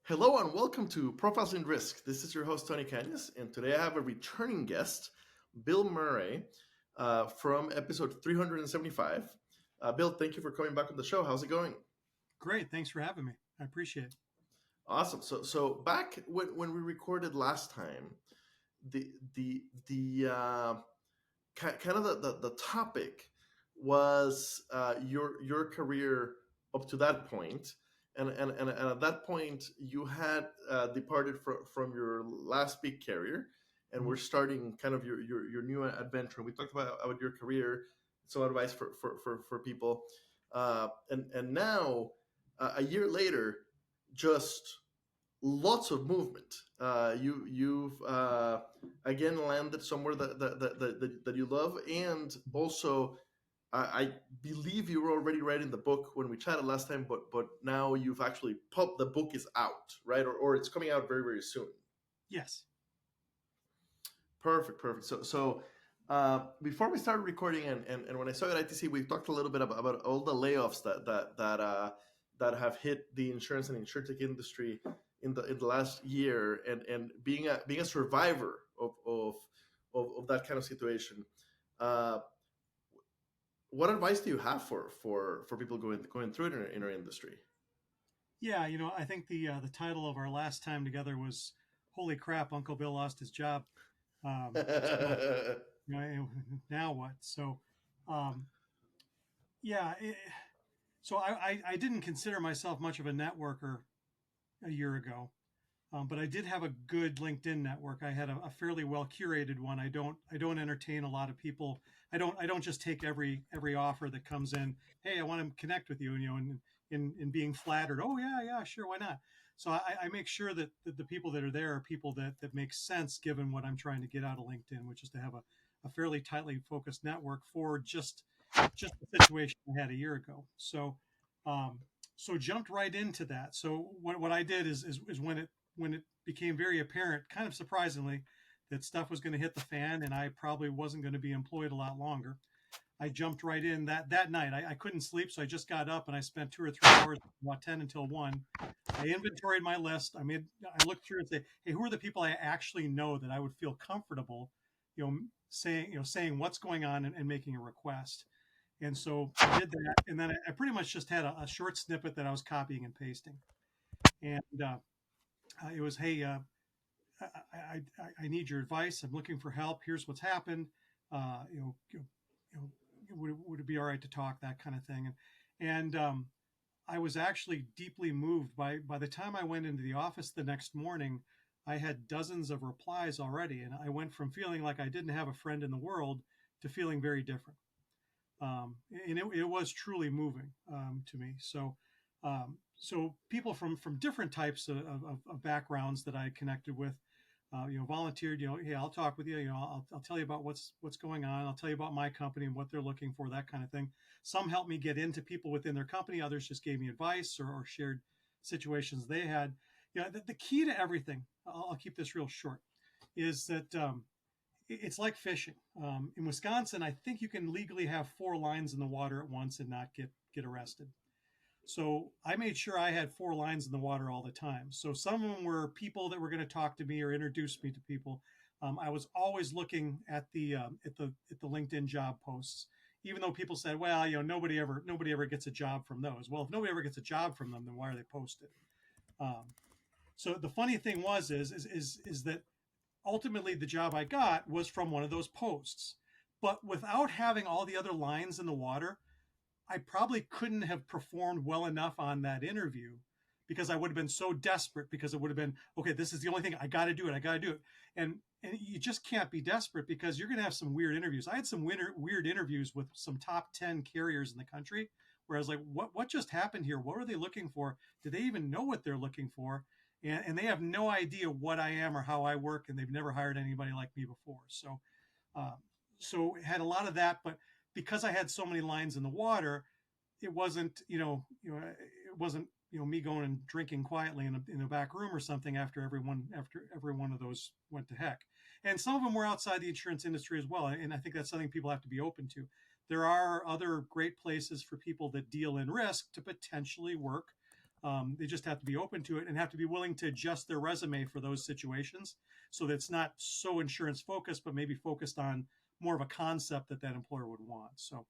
Hello and welcome to Profiles in Risk. This is your host, Tony Cañas, and today I have a returning guest, Bill Murray, from episode 375. Bill, thank you for coming back on the show. How's it going? Great. Thanks for having me. I appreciate it. Awesome. So back when we recorded last time, the kind of the topic was your career up to that point, and at that point you had departed from your last big carrier, and we're Mhm. starting kind of your new adventure. We talked about your career, some advice for people, and now a year later, just lots of movement. You've again landed somewhere that you love, and also I believe you were already writing the book when we chatted last time, but now you've actually the book is out, right? Or it's coming out very soon. Yes. Perfect. So before we started recording, and when I saw you at ITC, we talked a little bit about all the layoffs that have hit the insurance and insurtech industry in the last year, and being a survivor of that kind of situation. Uh, what advice do you have for people going through it in our industry? Yeah. I think the title of our last time together was "Holy crap! Uncle Bill lost his job." So now what? Um, yeah. So I didn't consider myself much of a networker a year ago. But I did have a good LinkedIn network. I had a fairly well curated one. I don't entertain a lot of people. I don't just take every offer that comes in. Hey, I want to connect with you. And in being flattered. Oh yeah, sure, why not? So I make sure that the people that are there are people that make sense given what I'm trying to get out of LinkedIn, which is to have a fairly tightly focused network for just the situation I had a year ago. Um, so jumped right into that. So what I did is when it became very apparent, kind of surprisingly, that stuff was going to hit the fan and I probably wasn't going to be employed a lot longer. I jumped right in that night. I couldn't sleep, so I just got up and I spent 2 or 3 hours, about 10 until 1. I inventoried my list. I looked through and say, hey, who are the people I actually know that I would feel comfortable, saying what's going on and making a request. And so I did that, and then I pretty much just had a short snippet that I was copying and pasting. And it was, hey, I need your advice. I'm looking for help. Here's what's happened. Uh, you know, you know, would it be all right to talk? That kind of thing. And I was actually deeply moved by the time I went into the office the next morning. I had dozens of replies already, and I went from feeling like I didn't have a friend in the world to feeling very different. And it was truly moving to me. So people from different types of backgrounds that I connected with, volunteered. Hey, I'll talk with you. I'll tell you about what's going on. I'll tell you about my company and what they're looking for, that kind of thing. Some helped me get into people within their company. Others just gave me advice or shared situations they had. The key to everything. I'll keep this real short. Is that it's like fishing. In Wisconsin, I think you can legally have 4 lines in the water at once and not get arrested. So I made sure I had 4 lines in the water all the time. So some of them were people that were going to talk to me or introduce me to people. I was always looking at the LinkedIn job posts, even though people said, "Well, nobody ever gets a job from those." Well, if nobody ever gets a job from them, then why are they posted? Um, so the funny thing is that ultimately the job I got was from one of those posts. But without having all the other lines in the water, I probably couldn't have performed well enough on that interview because I would have been so desperate because it would have been, okay, this is the only thing I got to do it. I got to do it. And you just can't be desperate because you're going to have some weird interviews. I had some weird interviews with some top 10 carriers in the country where I was like, what just happened here? What are they looking for? Do they even know what they're looking for? And they have no idea what I am or how I work, and they've never hired anybody like me before. Um, so had a lot of that, but because I had so many lines in the water, it wasn't, it wasn't, me going and drinking quietly in a back room or something after every one of those went to heck. And some of them were outside the insurance industry as well. And I think that's something people have to be open to. There are other great places for people that deal in risk to potentially work. They just have to be open to it and have to be willing to adjust their resume for those situations so that it's not so insurance focused, but maybe focused on more of a concept that that employer would want. So,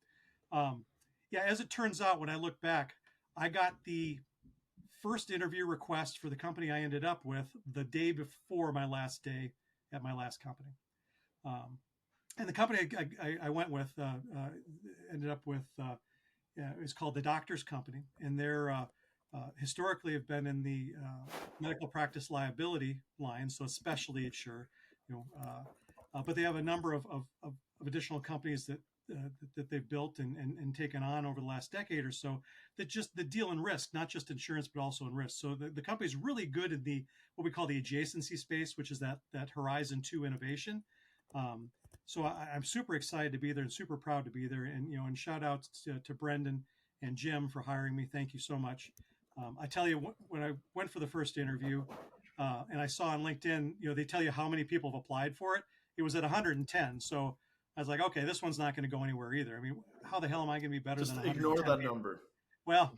yeah, as it turns out, when I look back, I got the first interview request for the company I ended up with the day before my last day at my last company. Um, and the company I went with ended up with is called the Doctors Company, and they're historically have been in the medical practice liability line, so specialty insured, but they have a number of additional companies that they've built and taken on over the last decade or so that deal in risk, not just insurance, but also in risk. So the company's really good at the what we call the adjacency space, which is that Horizon 2 innovation. So I'm super excited to be there and super proud to be there. And shout out to Brendan and Jim for hiring me. Thank you so much. I tell you, when I went for the first interview, and I saw on LinkedIn, they tell you how many people have applied for it. It was at 110. So I was like, okay, this one's not going to go anywhere either. I mean, how the hell am I going to be better Just than ignore 110 that people? number. Well,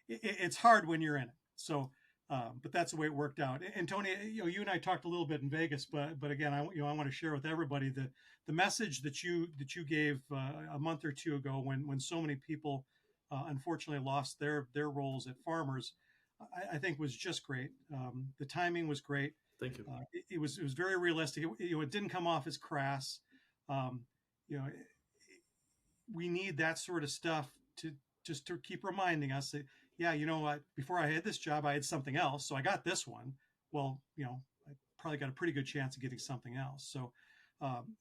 it's hard when you're in it. So, but that's the way it worked out. And Tony, you and I talked a little bit in Vegas, but again, I want to share with everybody the message that you gave a month or two ago when so many people unfortunately lost their roles at Farmers. I think was just great. The timing was great. Thank you. It was very realistic. It didn't come off as crass. Um, you know, we need that sort of stuff to just to keep reminding us that, yeah, before I had this job, I had something else. So I got this one. Well, I probably got a pretty good chance of getting something else. So,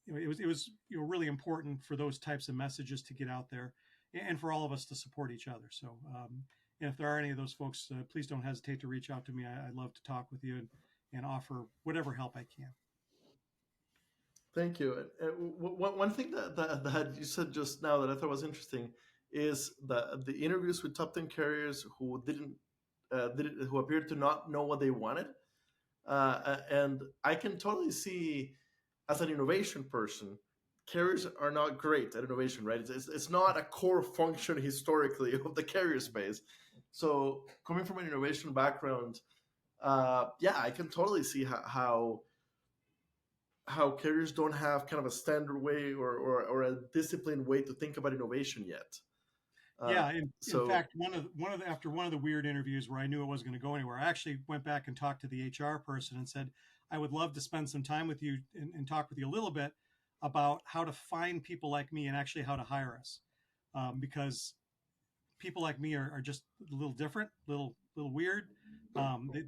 it was really important for those types of messages to get out there and for all of us to support each other. So, and if there are any of those folks, please don't hesitate to reach out to me. I'd love to talk with you and offer whatever help I can. Thank you. One thing that you said just now that I thought was interesting is the interviews with top 10 carriers who who appeared to not know what they wanted, and I can totally see, as an innovation person, carriers are not great at innovation, right? It's not a core function historically of the carrier space. So coming from an innovation background, yeah, I can totally see how carriers don't have kind of a standard way or a disciplined way to think about innovation yet. Yeah, in fact, after one of the weird interviews where I knew it wasn't going to go anywhere, I actually went back and talked to the HR person and said, I would love to spend some time with you and talk with you a little bit about how to find people like me and actually how to hire us, because people like me are just a little different, little weird.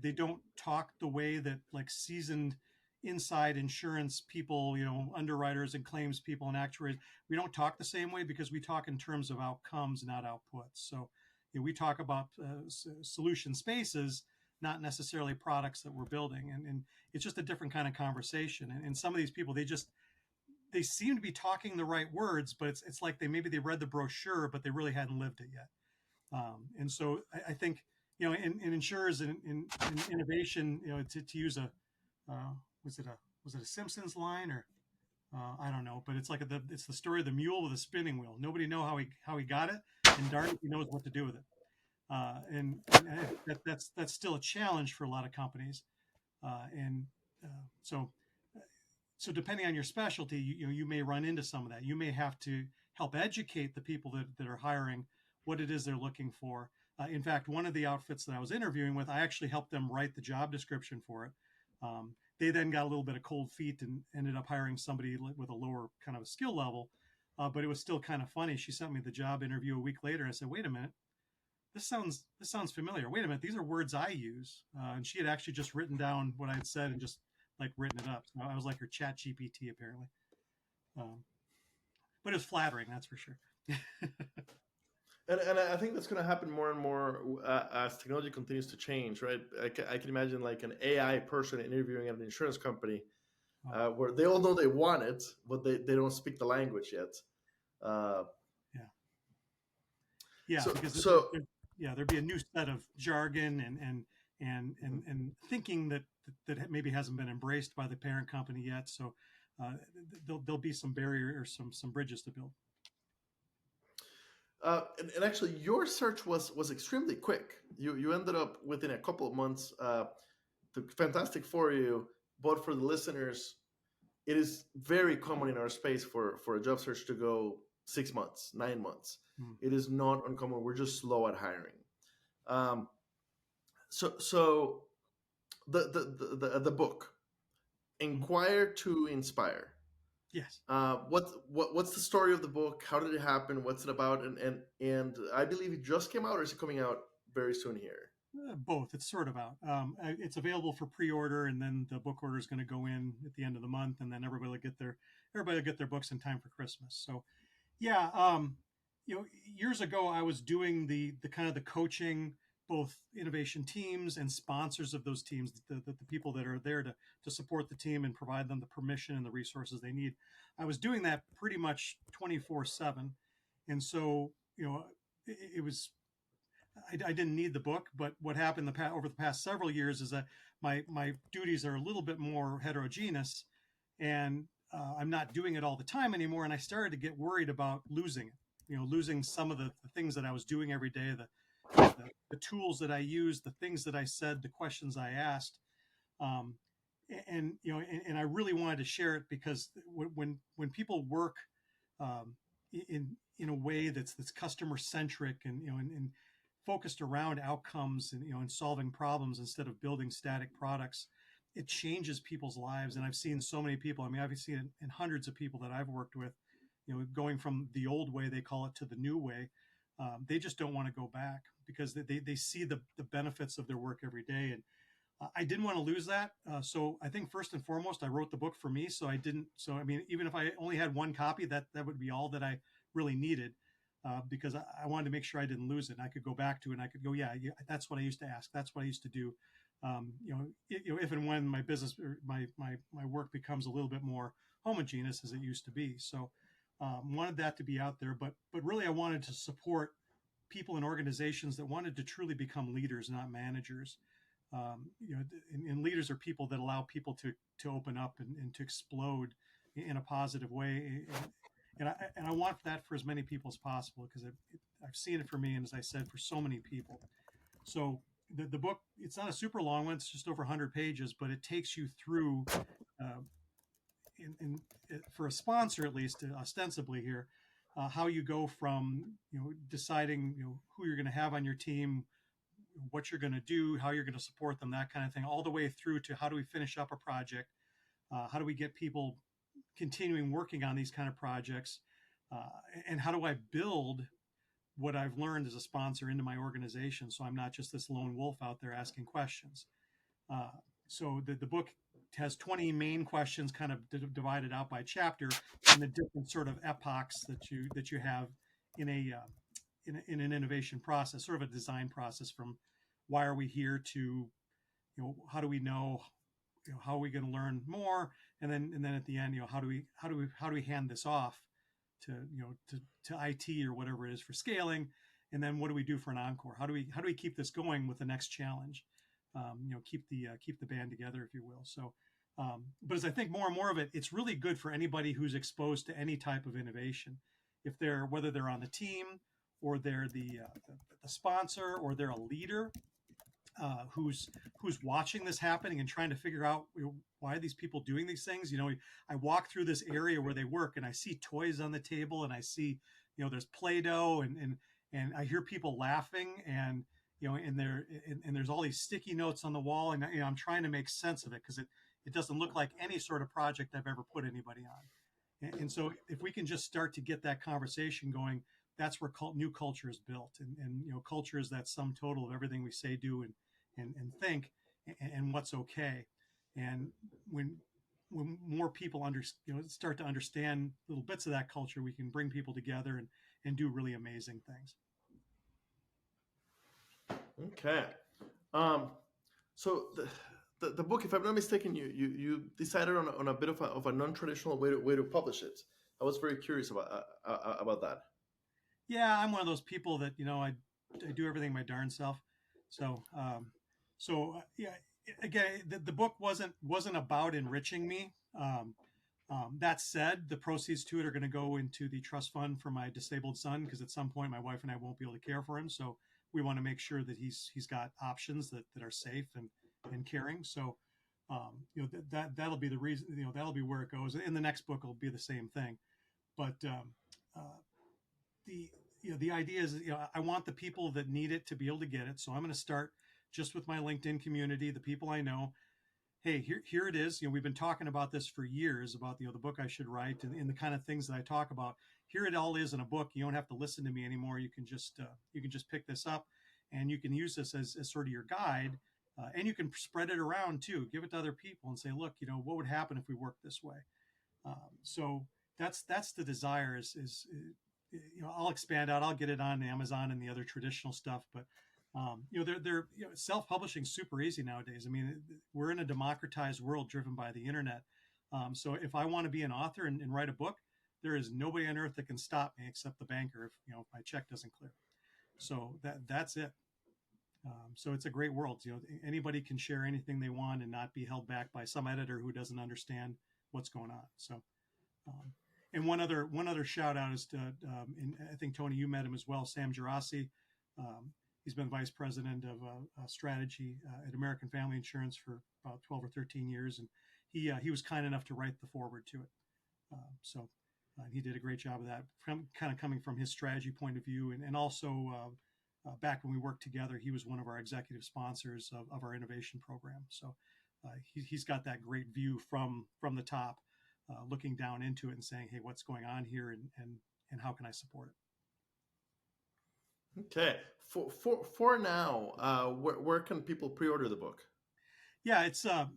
They don't talk the way that like seasoned inside insurance people, underwriters and claims people and actuaries, we don't talk the same way because we talk in terms of outcomes, not outputs. So we talk about solution spaces, not necessarily products that we're building. And it's just a different kind of conversation. And some of these people, they seem to be talking the right words, but it's like they read the brochure, but they really hadn't lived it yet. And so I think, in insurers and in innovation, to use was it a Simpsons line or I don't know, but it's like it's the story of the mule with a spinning wheel. Nobody know how he got it, and darn it, he knows what to do with it. And that's still a challenge for a lot of companies. And so depending on your specialty, you may run into some of that. You may have to help educate the people that are hiring what it is they're looking for. In fact, one of the outfits that I was interviewing with, I actually helped them write the job description for it. They then got a little bit of cold feet and ended up hiring somebody with a lower kind of a skill level. But it was still kind of funny. She sent me the job interview a week later. And I said, wait a minute, this sounds familiar. Wait a minute, these are words I use. And she had actually just written down what I had said and just like written it up. So I was like her chat GPT apparently. But it was flattering, that's for sure. And I think that's going to happen more and more as technology continues to change, right? I can imagine like an AI person interviewing at an insurance company where they all know they want it, but they don't speak the language yet. Yeah, because there'd be a new set of jargon and thinking that maybe hasn't been embraced by the parent company yet. So there'll be some barrier or some bridges to build. And actually, your search was extremely quick. You ended up within a couple of months. Fantastic for you, but for the listeners, it is very common in our space for a job search to go 6 months, 9 months. Mm. It is not uncommon. We're just slow at hiring. Um, so the book, Mhm. Enquire to Inspire. Yes. What's the story of the book? How did it happen? What's it about? And I believe it just came out, or is it coming out very soon here? Both. It's sort of out. It's available for pre-order, and then the book order is going to go in at the end of the month, and then everybody will get their books in time for Christmas. So, yeah, years ago I was doing the kind of the coaching, both innovation teams and sponsors of those teams, the people that are there to support the team and provide them the permission and the resources they need. I was doing that pretty much 24/7, and so it was I didn't need the book, but what happened over the past several years is that my duties are a little bit more heterogeneous, and I'm not doing it all the time anymore. And I started to get worried about losing it. Losing some of the things that I was doing every day, the tools that I used, the things that I said, the questions I asked, um, and I really wanted to share it because when people work um, in a way that's customer centric and focused around outcomes and solving problems instead of building static products, it changes people's lives. And I've seen so many people. I mean, I've seen it in hundreds of people that I've worked with. Going from the old way, they call it, to the new way. They just don't want to go back because they see the benefits of their work every day. And I didn't want to lose that. So I think first and foremost, I wrote the book for me. So I didn't. So I mean, even if I only had one copy, that would be all that I really needed, because I wanted to make sure I didn't lose it. And I could go back to it and I could go, yeah, that's what I used to ask. That's what I used to do. If and when my business or my work becomes a little bit more homogeneous as it used to be. So wanted that to be out there, but really I wanted to support people and organizations that wanted to truly become leaders, not managers. And leaders are people that allow people to open up and to explode in a positive way. And I want that for as many people as possible because I've seen it for me, and as I said, for so many people. So the book, it's not a super long one; it's just over 100 pages, but it takes you through. Uh, for a sponsor, at least, ostensibly here, how you go from deciding who you're going to have on your team, what you're going to do, how you're going to support them, that kind of thing, all the way through to how do we finish up a project, how do we get people continuing working on these kind of projects, uh, and how do I build what I've learned as a sponsor into my organization so I'm not just this lone wolf out there asking questions. Uh, so the book has 20 main questions kind of divided out by chapter and the different sort of epochs that you have in in an innovation process, sort of a design process, from why are we here to how do we know, how are we going to learn more, and then at the end, how do we hand this off to to IT or whatever it is for scaling, and then what do we do for an encore? How do we keep this going with the next challenge? Keep the band together, if you will. So, but as I think more and more of it, it's really good for anybody who's exposed to any type of innovation, if they're whether they're on the team or they're the sponsor or they're a leader who's watching this happening and trying to figure out why are these people doing these things. I walk through this area where they work and I see toys on the table and I see there's Play-Doh and I hear people laughing and and there's all these sticky notes on the wall and I'm trying to make sense of it because it doesn't look like any sort of project I've ever put anybody on. And so if we can just start to get that conversation going, that's where new culture is built. And culture is that sum total of everything we say, do, and think, and what's okay. And when more people start to understand little bits of that culture, we can bring people together and do really amazing things. Okay. Um, so the book, if I'm not mistaken, you decided on a bit of a non-traditional way to publish it. I was very curious about that. Yeah, I'm one of those people that I do everything my darn self. So yeah, again, the book wasn't about enriching me. That said, the proceeds to it are going to go into the trust fund for my disabled son, because at some point my wife and I won't be able to care for him. So we want to make sure that he's got options that are safe and caring. So that'll be the reason. That'll be where it goes. In the next book, will be the same thing. But uh, the the idea is, I want the people that need it to be able to get it. So I'm going to start just with my LinkedIn community, the people I know. Hey, here it is. We've been talking about this for years, about the book I should write, and the kind of things that I talk about. Here it all is in a book. You don't have to listen to me anymore. You can just pick this up, and you can use this as sort of your guide, and you can spread it around too. Give it to other people and say, look, what would happen if we worked this way? So that's the desire. Is I'll expand out. I'll get it on Amazon and the other traditional stuff, but they're self-publishing super easy nowadays. I mean, we're in a democratized world driven by the internet. So if I want to be an author and write a book, there is nobody on earth that can stop me except the banker if my check doesn't clear. So that's it. So it's a great world. Anybody can share anything they want and not be held back by some editor who doesn't understand what's going on. So, and one other shout out is to, and I think Tony, you met him as well, Sam Gerasi. He's been vice president of strategy at American Family Insurance for about 12 or 13 years, and he was kind enough to write the foreword to it. So he did a great job of that, kind of coming from his strategy point of view, and also back when we worked together, he was one of our executive sponsors of our innovation program. So he's got that great view from the top, looking down into it and saying, hey, what's going on here, and how can I support it? Okay. For now, where can people pre-order the book? Yeah, it's the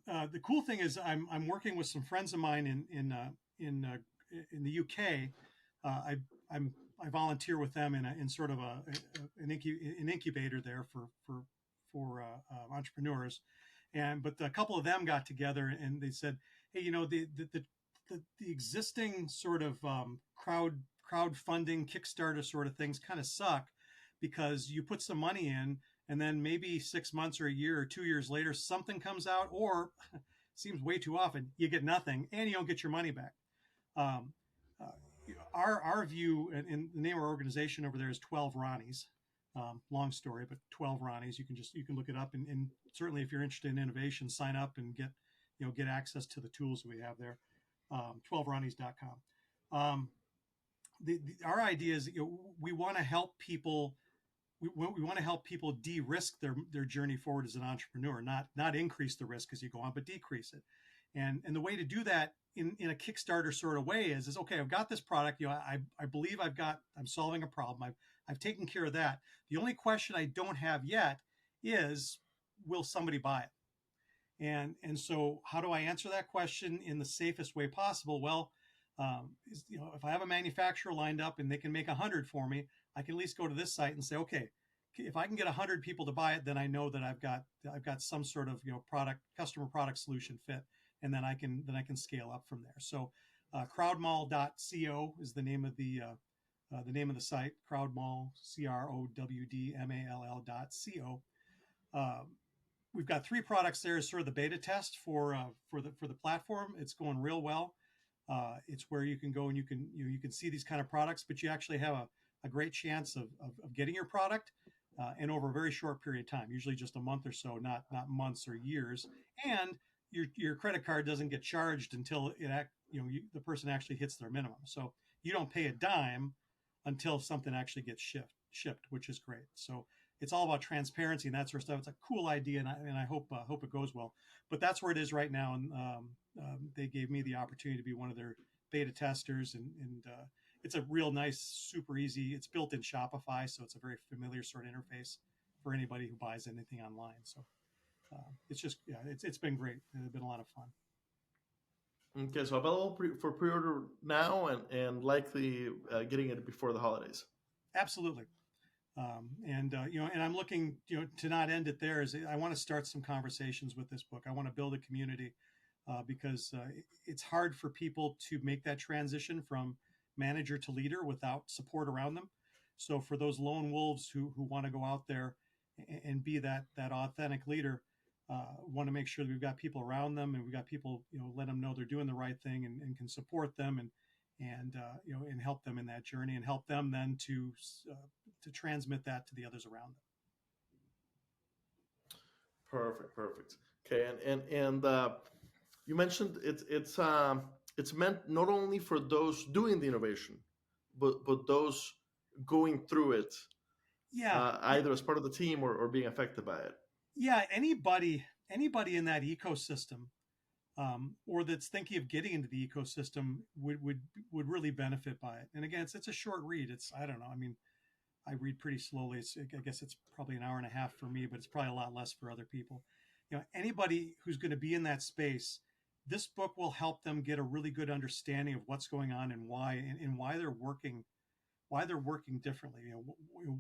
cool thing is I'm working with some friends of mine in the UK. I volunteer with them in sort of an incubator there for entrepreneurs, but a couple of them got together and they said, hey, the existing sort of crowdfunding Kickstarter sort of things kind of suck, because you put some money in and then maybe 6 months or a year or 2 years later, something comes out, or seems way too often, you get nothing and you don't get your money back. Our view, and the name of our organization over there is 12 Ronnies. Long story, but 12 Ronnies. You can look it up, and certainly if you're interested in innovation, sign up and get access to the tools we have there. 12ronnies.com. Our idea is we want to help people. We want to help people de-risk their journey forward as an entrepreneur, not increase the risk as you go on, but decrease it. And the way to do that in a Kickstarter sort of way is okay, I've got this product, I believe I'm solving a problem. I've taken care of that. The only question I don't have yet is, will somebody buy it? And so how do I answer that question in the safest way possible? Well, if I have a manufacturer lined up and they can make 100 for me, I can at least go to this site and say, okay, if I can get 100 people to buy it, then I know that I've got some sort of customer product solution fit, and then I can scale up from there. So crowdmall.co is the name of the site. Crowdmall, CROWDMALL.co. We've got 3 products there as sort of the beta test for the platform. It's going real well. It's where you can go and you can see these kind of products, but you actually have a great chance of getting your product and over a very short period of time, usually just a month or so, not months or years. And your credit card doesn't get charged until the person actually hits their minimum. So you don't pay a dime until something actually gets shipped, which is great. So it's all about transparency and that sort of stuff. It's a cool idea, and I hope it goes well. But that's where it is right now, and they gave me the opportunity to be one of their beta testers, and it's a real nice, super easy. It's built in Shopify, so it's a very familiar sort of interface for anybody who buys anything online. So it's just it's been great. It's been a lot of fun. Okay, so available for pre-order now, and likely getting it before the holidays. Absolutely. And I'm looking, to not end it there. Is I want to start some conversations with this book. I want to build a community because it's hard for people to make that transition from manager to leader without support around them. So for those lone wolves who want to go out there and be that authentic leader, want to make sure that we've got people around them and we've got people, let them know they're doing the right thing and can support them and help them in that journey and help them then to transmit that to the others around them. Perfect. Okay, and you mentioned it's meant not only for those doing the innovation, but those going through it, Yeah, either as part of the team or being affected by it. yeah. Anybody in that ecosystem, or that's thinking of getting into the ecosystem would really benefit by it. And again, it's a short read. It's, I don't know. I mean, I read pretty slowly. I guess it's probably an hour and a half for me, but it's probably a lot less for other people. Anybody who's going to be in that space, this book will help them get a really good understanding of what's going on and why they're working differently.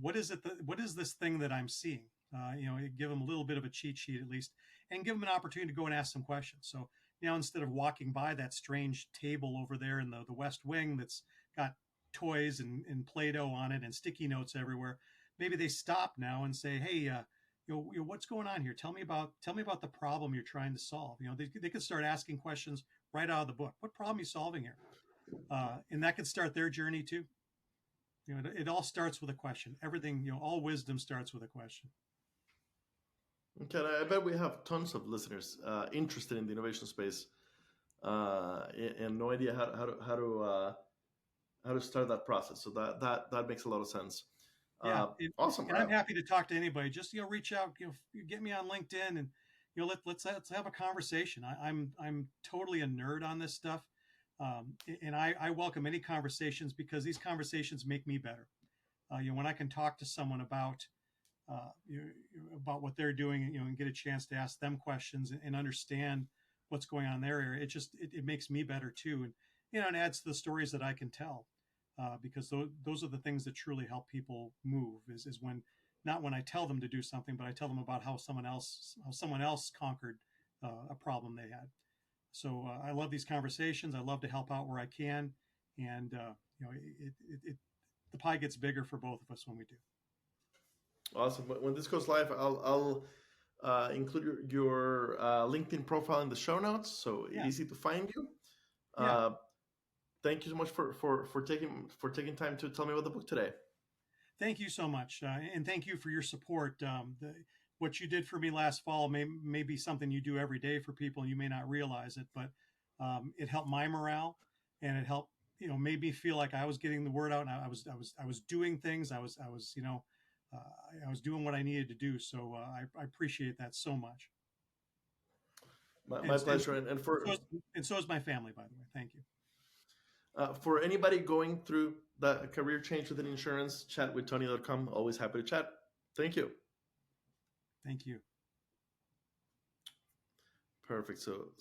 What is it? What is this thing that I'm seeing? Give them a little bit of a cheat sheet at least, and give them an opportunity to go and ask some questions. So instead of walking by that strange table over there in the West Wing that's got toys and Play-Doh on it and sticky notes everywhere, maybe they stop now and say, "Hey, what's going on here? Tell me about the problem you're trying to solve." They could start asking questions right out of the book. What problem are you solving here? And that could start their journey too. It all starts with a question. Everything, all wisdom starts with a question. Okay, I bet we have tons of listeners interested in the innovation space and no idea how to start that process. So that makes a lot of sense. Yeah, awesome. And I'm happy to talk to anybody. Just reach out. Get me on LinkedIn, and let's have a conversation. I'm totally a nerd on this stuff, and I welcome any conversations because these conversations make me better. When I can talk to someone about what they're doing, and get a chance to ask them questions and understand what's going on in their area, it makes me better too, and it adds to the stories that I can tell. Because those are the things that truly help people move is when, not when I tell them to do something, but I tell them about how someone else conquered a problem they had. So I love these conversations. I love to help out where I can, and the pie gets bigger for both of us when we do. Awesome. When this goes live, I'll include your LinkedIn profile in the show notes, so easy to find you. Thank you so much for taking time to tell me about the book today. Thank you so much, and thank you for your support. What you did for me last fall may be something you do every day for people, and you may not realize it, but it helped my morale, and it helped made me feel like I was getting the word out, and I was doing things. I was doing what I needed to do. So I appreciate that so much. My pleasure, and so is my family, by the way. Thank you. For anybody going through that career change within insurance, chatwithtony.com. Always happy to chat. Thank you. Thank you. Perfect. So